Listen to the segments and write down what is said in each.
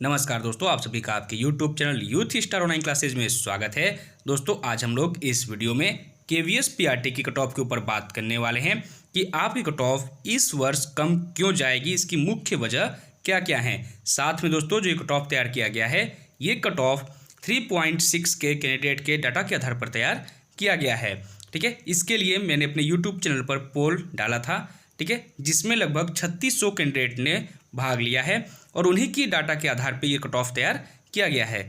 नमस्कार दोस्तों, आप सभी का आपके YouTube channel youth star online classes में स्वागत है। दोस्तों आज हम लोग इस वीडियो में KVS PRT की कट ऑफ के ऊपर बात करने वाले हैं कि आपकी कट ऑफ इस वर्ष कम क्यों जाएगी, इसकी मुख्य वजह क्या क्या है। साथ में दोस्तों जो ये कट ऑफ तैयार किया गया है, ये कट ऑफ 3.6 के कैंडिडेट के डाटा के आधार पर तैयार किया गया है। ठीक है, इसके लिए मैंने अपने यूट्यूब चैनल पर पोल डाला था, ठीक है, जिसमें लगभग 3600 कैंडिडेट ने भाग लिया है और उन्हीं की डाटा के आधार पे ये कट ऑफ तैयार किया गया है।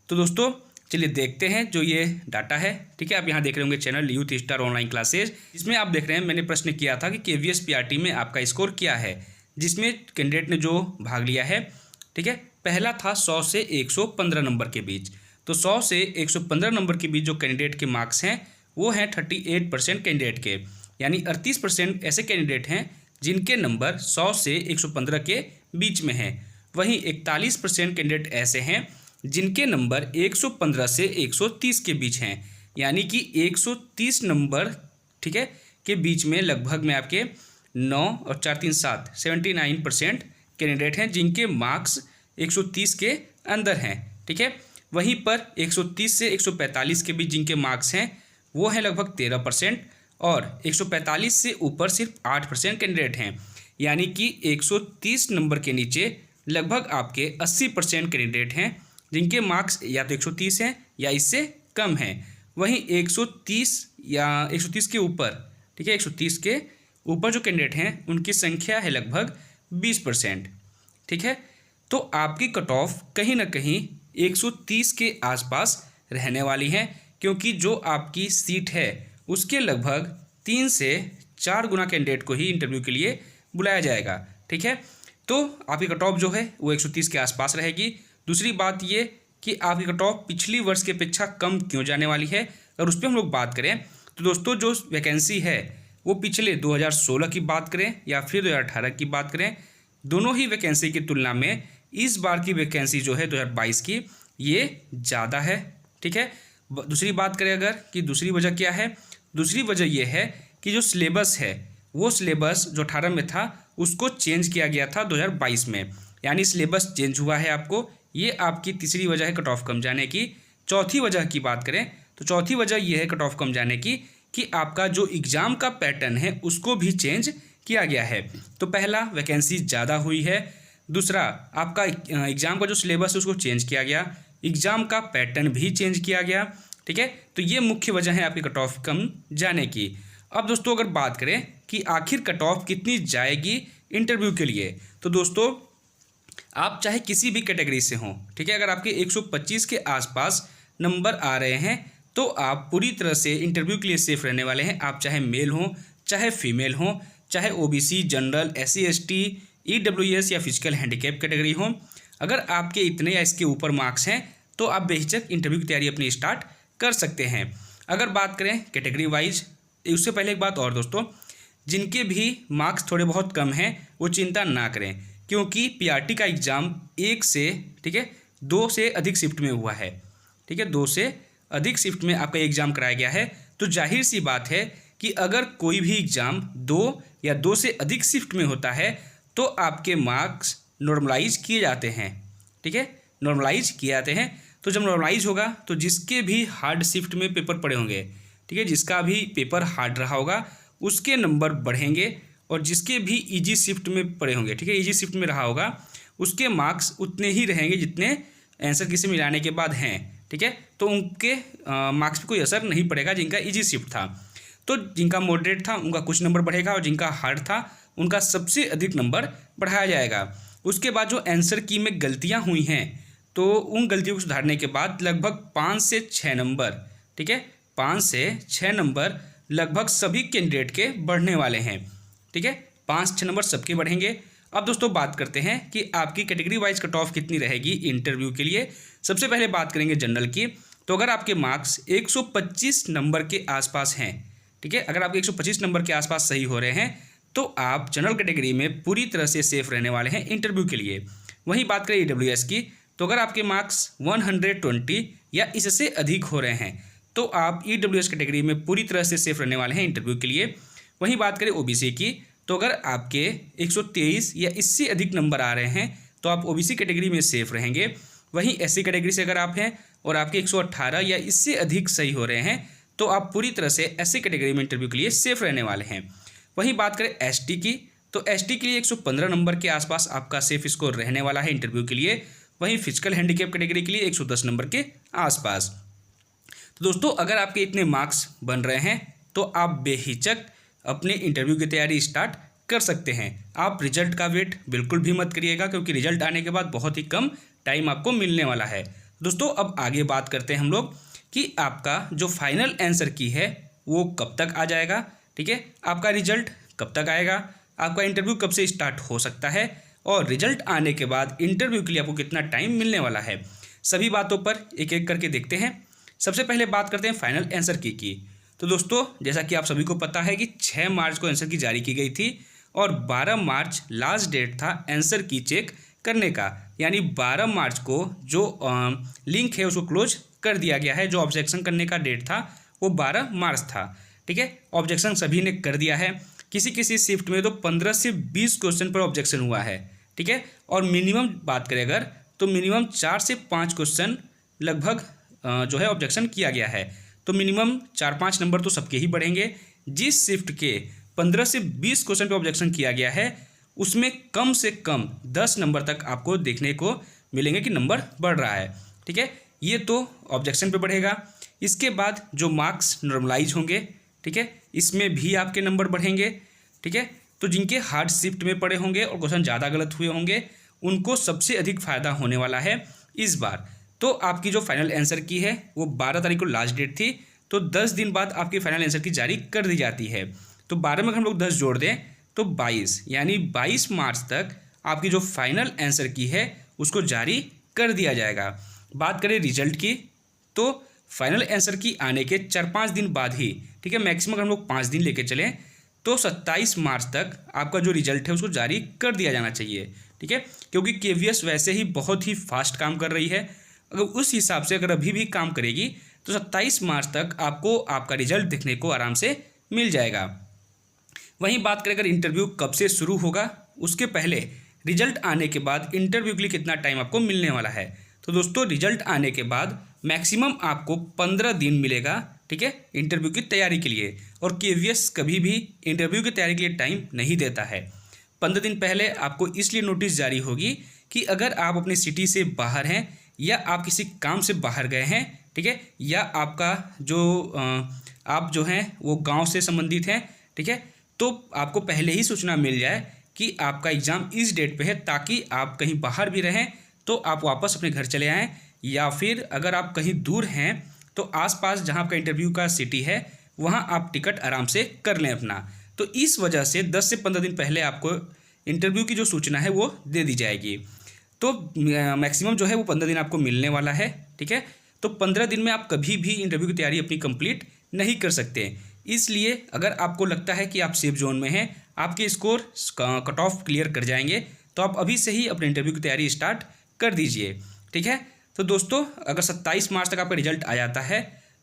तो दोस्तों चलिए देखते हैं जो ये डाटा है। ठीक है, आप यहाँ देख रहे होंगे channel youth star online classes, इसमें आप देख रहे हैं मैंने प्रश्न किया था कि KVS PRT में आपका स्कोर क्या है, जिसमें कैंडिडेट ने जो भाग लिया है। ठीक है, पहला था 100 से 115 नंबर के बीच। तो 100 से 115 नंबर के बीच जो कैंडिडेट के मार्क्स हैं वो हैं 38% कैंडिडेट के, यानी 38% ऐसे कैंडिडेट हैं जिनके नंबर 100 से 115 के बीच में हैं। वहीं 41% कैंडिडेट ऐसे हैं जिनके नंबर 115 से 130 के बीच हैं, यानी कि 130 नंबर, ठीक है, के बीच में लगभग में आपके 9 और 4 3 7 79% कैंडिडेट हैं जिनके मार्क्स 130 के अंदर हैं। ठीक है, वहीं पर 130 से 145 के बीच जिनके मार्क्स हैं वो हैं लगभग 13% और 145 से ऊपर सिर्फ 8% कैंडिडेट हैं, यानी कि 130 नंबर के नीचे लगभग आपके 80% कैंडिडेट हैं जिनके मार्क्स या तो 130 हैं या इससे कम हैं। वहीं 130 या 130 के ऊपर, ठीक है, 130 के ऊपर जो कैंडिडेट हैं उनकी संख्या है लगभग 20%। ठीक है, तो आपकी कट ऑफ कहीं ना कहीं 130 के आसपास रहने वाली है, क्योंकि जो आपकी सीट है उसके लगभग 3 से 4 गुना कैंडिडेट को ही इंटरव्यू के लिए बुलाया जाएगा। ठीक है, तो आपकी कट ऑफ जो है वो 130 के आसपास रहेगी। दूसरी बात ये कि आपकी कट ऑफ पिछली वर्ष की अपेक्षा कम क्यों जाने वाली है, और उस पर हम लोग बात करें तो दोस्तों जो वैकेंसी है वो पिछले 2016 की बात करें या फिर 2018 की बात करें, दोनों ही वैकेंसी की तुलना में इस बार की वैकेंसी जो है 2022 की ये ज़्यादा है। ठीक है, दूसरी बात करें अगर कि दूसरी वजह क्या है, दूसरी वजह यह है कि जो सिलेबस है वो सिलेबस जो 18 में था उसको चेंज किया गया था 2022 में, यानी सिलेबस चेंज हुआ है आपको। ये आपकी तीसरी वजह है कट ऑफ कम जाने की। चौथी वजह की बात करें तो चौथी वजह ये है कट ऑफ कम जाने की कि आपका जो एग्ज़ाम का पैटर्न है उसको भी चेंज किया गया है। तो पहला वैकेंसी ज़्यादा हुई है, दूसरा आपका एग्ज़ाम का जो सिलेबस है उसको चेंज किया गया, एग्ज़ाम का पैटर्न भी चेंज किया गया। ठीक है, तो ये मुख्य वजह है आपकी कट ऑफ कम जाने की। अब दोस्तों अगर बात करें कि आखिर कट ऑफ कितनी जाएगी इंटरव्यू के लिए, तो दोस्तों आप चाहे किसी भी कैटेगरी से हों, ठीक है, अगर आपके 125 के आसपास नंबर आ रहे हैं तो आप पूरी तरह से इंटरव्यू के लिए सेफ रहने वाले हैं। आप चाहे मेल हों चाहे फीमेल हों, चाहे OBC, general, SC ST, EWS या फिजिकल हैंडीकैप कैटेगरी हों, अगर आपके इतने या इसके ऊपर मार्क्स हैं तो आप बेहिचक इंटरव्यू की तैयारी अपनी स्टार्ट कर सकते हैं। अगर बात करें कैटेगरी वाइज, उससे पहले एक बात और दोस्तों, जिनके भी मार्क्स थोड़े बहुत कम हैं वो चिंता ना करें, क्योंकि PRT का एग्ज़ाम 1 से, ठीक है, 2 से अधिक शिफ्ट में हुआ है। ठीक है, 2 से अधिक शिफ्ट में आपका एग्ज़ाम कराया गया है। तो जाहिर सी बात है कि अगर कोई भी एग्ज़ाम 2 या 2 से अधिक शिफ्ट में होता है तो आपके मार्क्स नॉर्मलाइज किए जाते हैं। ठीक है, नॉर्मलाइज किए जाते हैं। तो जब नॉर्मलाइज होगा तो जिसके भी हार्ड शिफ्ट में पेपर पड़े होंगे, ठीक है, जिसका भी पेपर हार्ड रहा होगा उसके नंबर बढ़ेंगे, और जिसके भी ईजी शिफ्ट में पड़े होंगे, ठीक है, ईजी शिफ्ट में रहा होगा उसके मार्क्स उतने ही रहेंगे जितने आंसर की से मिलाने के बाद हैं। ठीक है, तो उनके मार्क्स पर कोई असर नहीं पड़ेगा जिनका ईजी शिफ्ट था। तो जिनका मॉडरेट था उनका कुछ नंबर बढ़ेगा और जिनका हार्ड था उनका सबसे अधिक नंबर बढ़ाया जाएगा। उसके बाद जो आंसर की में गलतियाँ हुई हैं तो उन गलतियों को सुधारने के बाद लगभग 5 से 6 नंबर, ठीक है, 5 से 6 नंबर लगभग सभी कैंडिडेट के बढ़ने वाले हैं। ठीक है, 5-6 नंबर सबके बढ़ेंगे। अब दोस्तों बात करते हैं कि आपकी कैटेगरी वाइज कट ऑफ कितनी रहेगी इंटरव्यू के लिए। सबसे पहले बात करेंगे जनरल की। तो अगर आपके मार्क्स 125 नंबर के आसपास हैं, ठीक है, अगर आपके 125 नंबर के आसपास सही हो रहे हैं तो आप जनरल कैटेगरी में पूरी तरह से सेफ रहने वाले हैं इंटरव्यू के लिए। वहीं बात करें EWS की, तो अगर आपके मार्क्स 120 या इससे अधिक हो रहे हैं तो आप EWS कैटेगरी में पूरी तरह से सेफ रहने वाले हैं इंटरव्यू के लिए। वहीं बात करें OBC की, तो अगर आपके 123 या इससे अधिक नंबर आ रहे हैं तो आप ओबीसी कैटेगरी में सेफ रहेंगे। वहीं एससी कैटेगरी से अगर आप हैं और आपके 118 या इससे अधिक सही हो रहे हैं तो आप पूरी तरह से एससी कैटेगरी में इंटरव्यू के लिए सेफ रहने वाले हैं। वहीं बात करें एसटी की, तो एसटी के लिए 115 नंबर के आसपास आपका सेफ स्कोर रहने वाला है इंटरव्यू के लिए। वहीं फिजिकल हैंडीकैप कैटेगरी के लिए 110 नंबर के आसपास। तो दोस्तों अगर आपके इतने मार्क्स बन रहे हैं तो आप बेहिचक अपने इंटरव्यू की तैयारी स्टार्ट कर सकते हैं। आप रिजल्ट का वेट बिल्कुल भी मत करिएगा, क्योंकि रिजल्ट आने के बाद बहुत ही कम टाइम आपको मिलने वाला है। दोस्तों अब आगे बात करते हैं हम लोग कि आपका जो फाइनल आंसर की है वो कब तक आ जाएगा, ठीक है, आपका रिजल्ट कब तक आएगा, आपका इंटरव्यू कब से स्टार्ट हो सकता है, और रिजल्ट आने के बाद इंटरव्यू के लिए आपको कितना टाइम मिलने वाला है। सभी बातों पर एक एक करके देखते हैं। सबसे पहले बात करते हैं फाइनल आंसर की। तो दोस्तों जैसा कि आप सभी को पता है कि 6 मार्च को आंसर की जारी की गई थी और 12 मार्च लास्ट डेट था आंसर की चेक करने का, यानी 12 मार्च को जो लिंक है उसको क्लोज कर दिया गया है। जो ऑब्जेक्शन करने का डेट था वो 12 मार्च था, ठीक है। ऑब्जेक्शन सभी ने कर दिया है। किसी किसी शिफ्ट में तो 15 से 20 क्वेश्चन पर ऑब्जेक्शन हुआ है, ठीक है। और मिनिमम बात करें अगर तो मिनिमम 4 से 5 क्वेश्चन लगभग जो है ऑब्जेक्शन किया गया है। तो मिनिमम 4-5 नंबर तो सबके ही बढ़ेंगे। जिस शिफ्ट के 15 से 20 क्वेश्चन पे ऑब्जेक्शन किया गया है उसमें कम से कम 10 नंबर तक आपको देखने को मिलेंगे कि नंबर बढ़ रहा है, ठीक है। ये तो ऑब्जेक्शन पे बढ़ेगा। इसके बाद जो मार्क्स नॉर्मलाइज होंगे, ठीक है, इसमें भी आपके नंबर बढ़ेंगे, ठीक है। तो जिनके हार्ड शिफ्ट में पड़े होंगे और क्वेश्चन ज़्यादा गलत हुए होंगे उनको सबसे अधिक फ़ायदा होने वाला है इस बार। तो आपकी जो फाइनल आंसर की है वो 12 तारीख को लास्ट डेट थी, तो 10 दिन बाद आपकी फाइनल आंसर की जारी कर दी जाती है। तो 12 में हम लोग 10 जोड़ दें तो 22, यानी 22 मार्च तक आपकी जो फाइनल आंसर की है उसको जारी कर दिया जाएगा। बात करें रिजल्ट की, तो फाइनल आंसर की आने के 4-5 दिन बाद ही, ठीक है, मैक्सिमम अगर हम लोग 5 दिन लेके चलें तो 27 मार्च तक आपका जो रिजल्ट है उसको जारी कर दिया जाना चाहिए, ठीक है। क्योंकि केवीएस वैसे ही बहुत ही फास्ट काम कर रही है। अगर उस हिसाब से अगर अभी भी काम करेगी तो 27 मार्च तक आपको आपका रिजल्ट देखने को आराम से मिल जाएगा। वहीं बात करें अगर इंटरव्यू कब से शुरू होगा, उसके पहले रिजल्ट आने के बाद इंटरव्यू के लिए कितना टाइम आपको मिलने वाला है। तो दोस्तों रिजल्ट आने के बाद मैक्सिमम आपको 15 दिन मिलेगा, ठीक है, इंटरव्यू की तैयारी के लिए। और केवीएस कभी भी इंटरव्यू की तैयारी के लिए टाइम नहीं देता है। 15 दिन पहले आपको इसलिए नोटिस जारी होगी कि अगर आप अपनी सिटी से बाहर हैं या आप किसी काम से बाहर गए हैं, ठीक है, या आपका जो आप जो हैं वो गांव से संबंधित हैं, ठीक है, तो आपको पहले ही सूचना मिल जाए कि आपका एग्ज़ाम इस डेट पे है, ताकि आप कहीं बाहर भी रहें तो आप वापस अपने घर चले आएँ, या फिर अगर आप कहीं दूर हैं तो आसपास जहां आपका इंटरव्यू का सिटी है वहां आप टिकट आराम से कर लें अपना। तो इस वजह से 10 से 15 दिन पहले आपको इंटरव्यू की जो सूचना है वो दे दी जाएगी। तो मैक्सिमम जो है वो 15 दिन आपको मिलने वाला है, ठीक है। तो 15 दिन में आप कभी भी इंटरव्यू की तैयारी अपनी कंप्लीट नहीं कर सकते। इसलिए अगर आपको लगता है कि आप सेफ जोन में हैं, आपके स्कोर कट ऑफ क्लियर कर जाएंगे, तो आप अभी से ही अपने इंटरव्यू की तैयारी स्टार्ट कर दीजिए, ठीक है। तो दोस्तों अगर 27 मार्च तक आपका रिजल्ट आ जाता है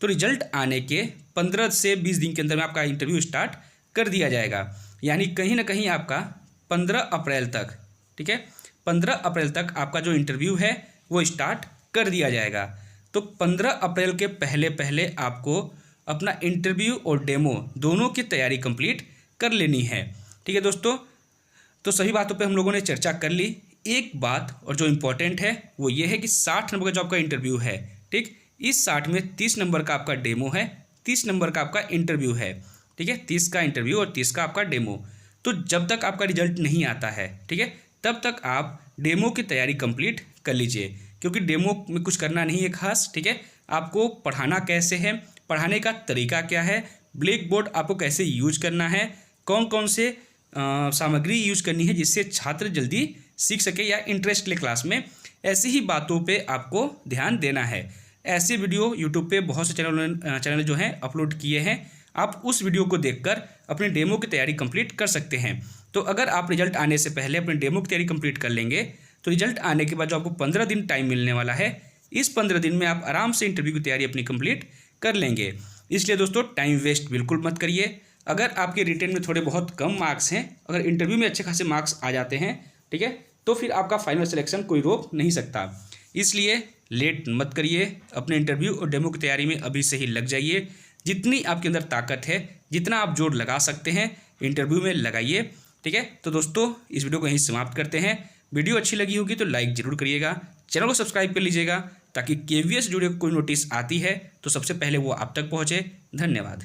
तो रिजल्ट आने के 15 से 20 दिन के अंदर में आपका इंटरव्यू स्टार्ट कर दिया जाएगा। यानी कहीं ना कहीं आपका 15 अप्रैल तक, ठीक है, 15 अप्रैल तक आपका जो इंटरव्यू है वो स्टार्ट कर दिया जाएगा। तो 15 अप्रैल के पहले पहले आपको अपना इंटरव्यू और डेमो दोनों की तैयारी कंप्लीट कर लेनी है, ठीक है दोस्तों। तो सभी बातों पे हम लोगों ने चर्चा कर ली। एक बात और जो इम्पोर्टेंट है वो ये है कि 60 नंबर का जो आपका इंटरव्यू है, ठीक, इस 60 में 30 नंबर का आपका डेमो है, 30 नंबर का आपका इंटरव्यू है, ठीक है, 30 का इंटरव्यू और 30 का आपका डेमो। तो जब तक आपका रिजल्ट नहीं आता है, ठीक है, तब तक आप डेमो की तैयारी कंप्लीट कर लीजिए, क्योंकि डेमो में कुछ करना नहीं है खास, ठीक है। आपको पढ़ाना कैसे है, पढ़ाने का तरीका क्या है, ब्लैक बोर्ड आपको कैसे यूज करना है, कौन कौन से सामग्री यूज करनी है जिससे छात्र जल्दी सीख सके या इंटरेस्ट ले क्लास में, ऐसी ही बातों पे आपको ध्यान देना है। ऐसे वीडियो यूट्यूब पे बहुत से चैनल जो हैं अपलोड किए हैं, आप उस वीडियो को देखकर अपने डेमो की तैयारी कंप्लीट कर सकते हैं। तो अगर आप रिजल्ट आने से पहले अपने डेमो की तैयारी कंप्लीट कर लेंगे तो रिजल्ट आने के बाद जो आपको 15 दिन टाइम मिलने वाला है, इस 15 दिन में आप आराम से इंटरव्यू की तैयारी अपनी कंप्लीट कर लेंगे। इसलिए दोस्तों टाइम वेस्ट बिल्कुल मत करिए। अगर आपके रिटेन में थोड़े बहुत कम मार्क्स हैं, अगर इंटरव्यू में अच्छे खासे मार्क्स आ जाते हैं, ठीक है, तो फिर आपका फाइनल सिलेक्शन कोई रोक नहीं सकता। इसलिए लेट मत करिए, अपने इंटरव्यू और डेमो की तैयारी में अभी से ही लग जाइए। जितनी आपके अंदर ताकत है, जितना आप जोर लगा सकते हैं इंटरव्यू में लगाइए। ठीक है, तो दोस्तों इस वीडियो को यहीं समाप्त करते हैं। वीडियो अच्छी लगी होगी तो लाइक जरूर करिएगा, चैनल को सब्सक्राइब कर लीजिएगा ताकि KVS जुड़े कोई नोटिस आती है तो सबसे पहले वो आप तक पहुँचे। धन्यवाद।